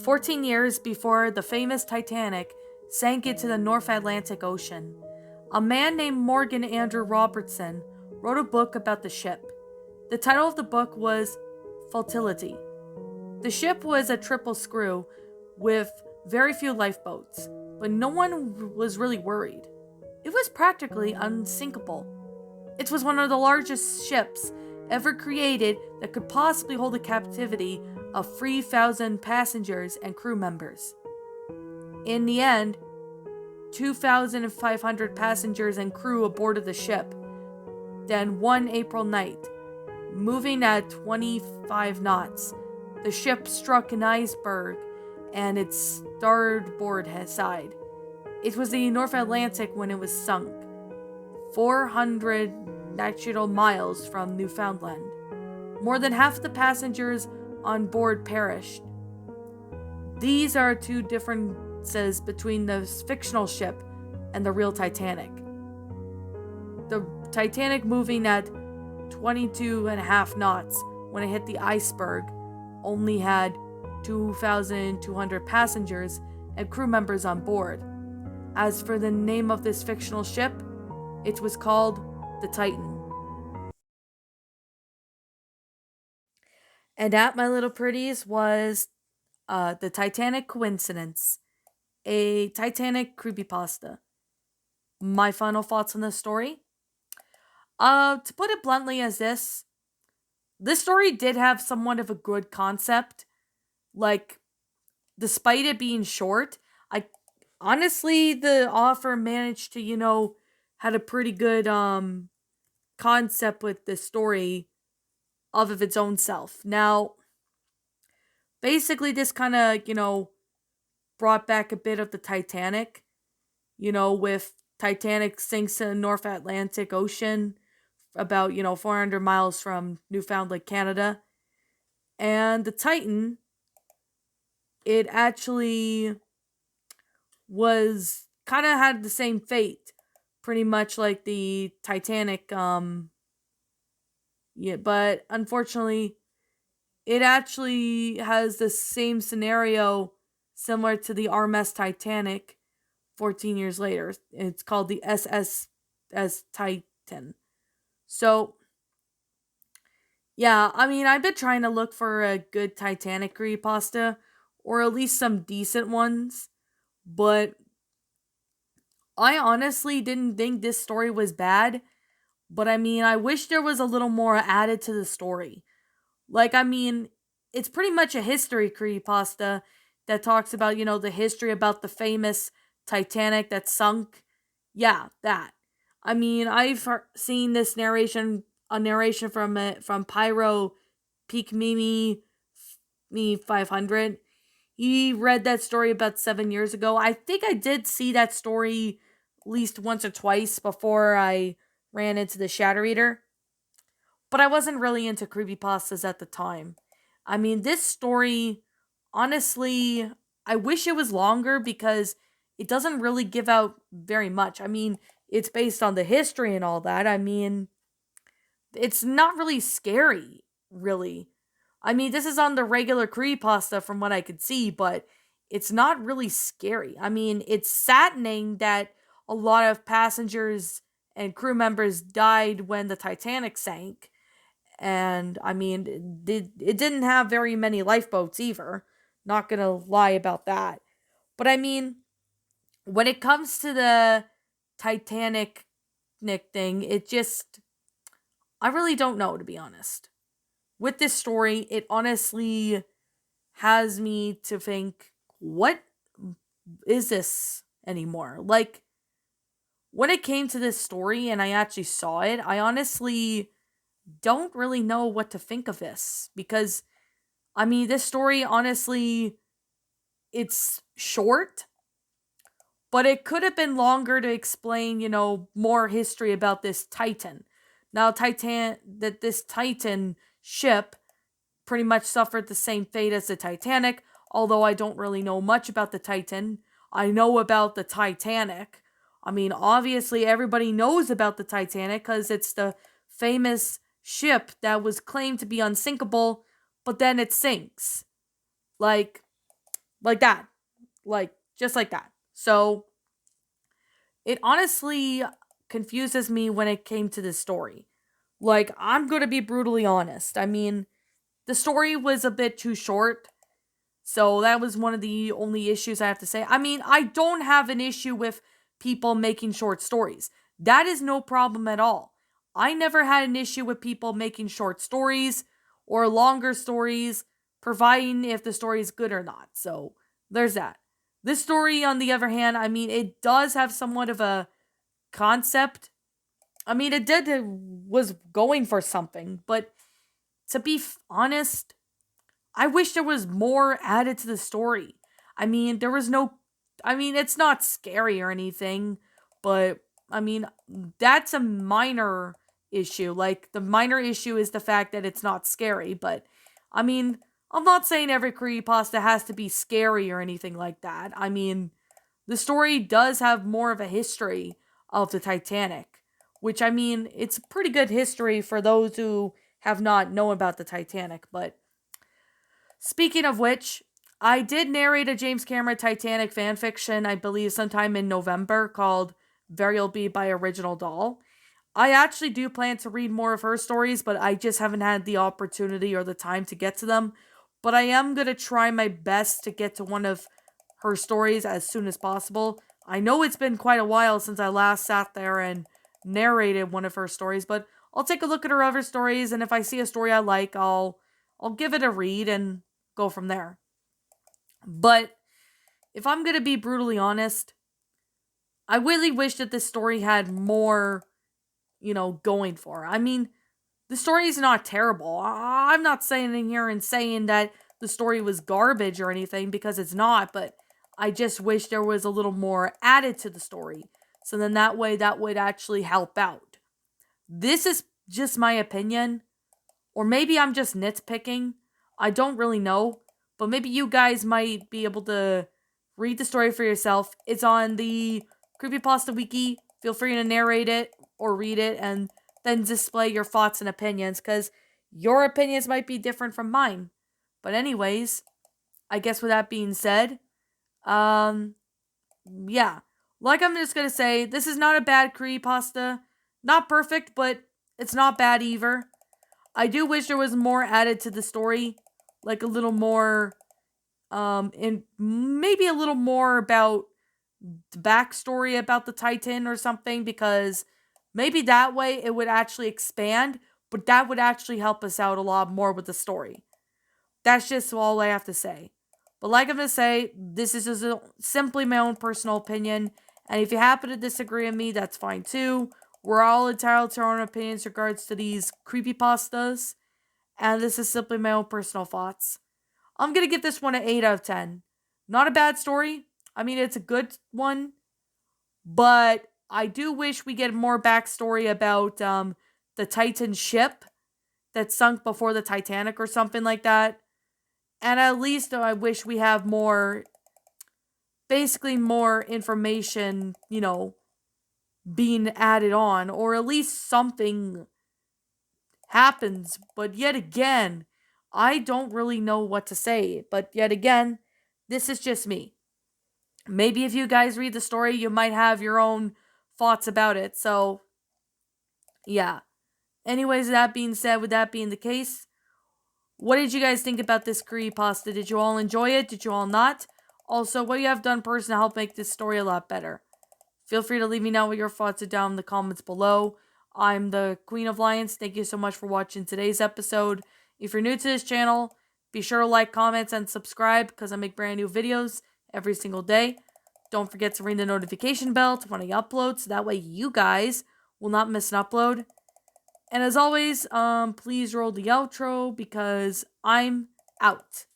14 years before the famous Titanic sank into the North Atlantic Ocean, a man named Morgan Andrew Robertson wrote a book about the ship. The title of the book was Futility. The ship was a triple screw with very few lifeboats, but no one was really worried. It was practically unsinkable. It was one of the largest ships ever created that could possibly hold a captivity of 3,000 passengers and crew members. In the end, 2,500 passengers and crew aboarded the ship. Then one April night, moving at 25 knots, the ship struck an iceberg and its starboard side. It was the North Atlantic when it was sunk, 400 nautical miles from Newfoundland. More than half the passengers on board perished. These are two differences between the fictional ship and the real Titanic. The Titanic, moving at 22 and a half knots when it hit the iceberg, only had 2,200 passengers and crew members on board. As for the name of this fictional ship, it was called the Titan. And that, my little pretties, was the Titanic Coincidence, a Titanic creepypasta. My final thoughts on this story? To put it bluntly as this story did have somewhat of a good concept. Like, despite it being short, I honestly, the author managed to, had a pretty good concept with the story of its own self. Now, basically this kind of, brought back a bit of the Titanic, with Titanic sinks in the North Atlantic Ocean about, 400 miles from Newfoundland, Canada. And the Titan, it actually was kind of had the same fate, pretty much like the Titanic. Yeah, but unfortunately, it actually has the same scenario similar to the RMS Titanic 14 years later. It's called the SSS Titan. So, yeah, I mean, I've been trying to look for a good Titanic creepypasta, or at least some decent ones, but I honestly didn't think this story was bad. But I mean, I wish there was a little more added to the story. Like, I mean, it's pretty much a history creepypasta that talks about, the history about the famous Titanic that sunk. Yeah, that. I mean, I've seen this a narration from Pyro Peak Me 500. He read that story about 7 years ago. I think I did see that story at least once or twice before I ran into the Shatter Eater. But I wasn't really into creepypastas at the time. I mean, this story, honestly, I wish it was longer because it doesn't really give out very much. I mean, it's based on the history and all that. I mean, it's not really scary, really. I mean, this is on the regular creepypasta from what I could see, but it's not really scary. I mean, it's saddening that a lot of passengers and crew members died when the Titanic sank. And I mean, it didn't have very many lifeboats either. Not gonna lie about that. But I mean, when it comes to the Titanic thing, I really don't know, to be honest. With this story, it honestly has me to think, what is this anymore? Like, when it came to this story and I actually saw it, I honestly don't really know what to think of this because, I mean, this story, honestly, it's short, but it could have been longer to explain, more history about this Titan. Now, this Titan ship pretty much suffered the same fate as the Titanic, although I don't really know much about the Titan. I know about the Titanic. I mean, obviously, everybody knows about the Titanic because it's the famous ship that was claimed to be unsinkable, but then it sinks. Like, like that. Like, just like that. So, it honestly confuses me when it came to this story. Like, I'm going to be brutally honest. I mean, the story was a bit too short. So that was one of the only issues I have to say. I mean, I don't have an issue with people making short stories. That is no problem at all. I never had an issue with people making short stories or longer stories, providing if the story is good or not. So there's that. This story, on the other hand, I mean, it does have somewhat of a concept. I mean, it was going for something, but to be honest, I wish there was more added to the story. I mean, there was no. I mean, it's not scary or anything, but I mean, that's a minor issue. Like, the minor issue is the fact that it's not scary, but I mean, I'm not saying every creepypasta has to be scary or anything like that. I mean, the story does have more of a history of the Titanic, which I mean, it's a pretty good history for those who have not known about the Titanic, but speaking of which, I did narrate a James Cameron Titanic fanfiction, I believe, sometime in November called Burial Bee by Original Doll. I actually do plan to read more of her stories, but I just haven't had the opportunity or the time to get to them. But I am going to try my best to get to one of her stories as soon as possible. I know it's been quite a while since I last sat there and narrated one of her stories, but I'll take a look at her other stories, and if I see a story I like, I'll give it a read and go from there. But if I'm going to be brutally honest, I really wish that this story had more, going for. I mean, the story is not terrible. I'm not saying in here and saying that the story was garbage or anything, because it's not, but I just wish there was a little more added to the story. So then that way that would actually help out. This is just my opinion, or maybe I'm just nitpicking. I don't really know, but maybe you guys might be able to read the story for yourself. It's on the Creepypasta Wiki. Feel free to narrate it or read it and then display your thoughts and opinions, because your opinions might be different from mine. But anyways, I guess with that being said, yeah. Like, I'm just gonna say, this is not a bad creepypasta. Not perfect, but it's not bad either. I do wish there was more added to the story, like a little more, and maybe a little more about the backstory about the Titan or something, because maybe that way it would actually expand, but that would actually help us out a lot more with the story. That's just all I have to say. But like I'm going to say, this is just simply my own personal opinion, and if you happen to disagree with me, that's fine too. We're all entitled to our own opinions regards to these creepypastas, and this is simply my own personal thoughts. I'm going to give this one an 8 out of 10. Not a bad story. I mean, it's a good one, but I do wish we get more backstory about the Titan ship that sunk before the Titanic or something like that. And at least I wish we have more, basically more information, being added on, or at least something happens. But yet again, I don't really know what to say. But yet again, this is just me. Maybe if you guys read the story, you might have your own thoughts about it. So, yeah. Anyways, that being said, with that being the case, what did you guys think about this creepypasta? Did you all enjoy it? Did you all not? Also, what you have done personally to help make this story a lot better? Feel free to leave me know what your thoughts are down in the comments below. I'm the Queen of Lions. Thank you so much for watching today's episode. If you're new to this channel, be sure to like, comment, and subscribe, because I make brand new videos every single day. Don't forget to ring the notification bell to when I upload, so that way you guys will not miss an upload. And as always, please roll the outro, because I'm out.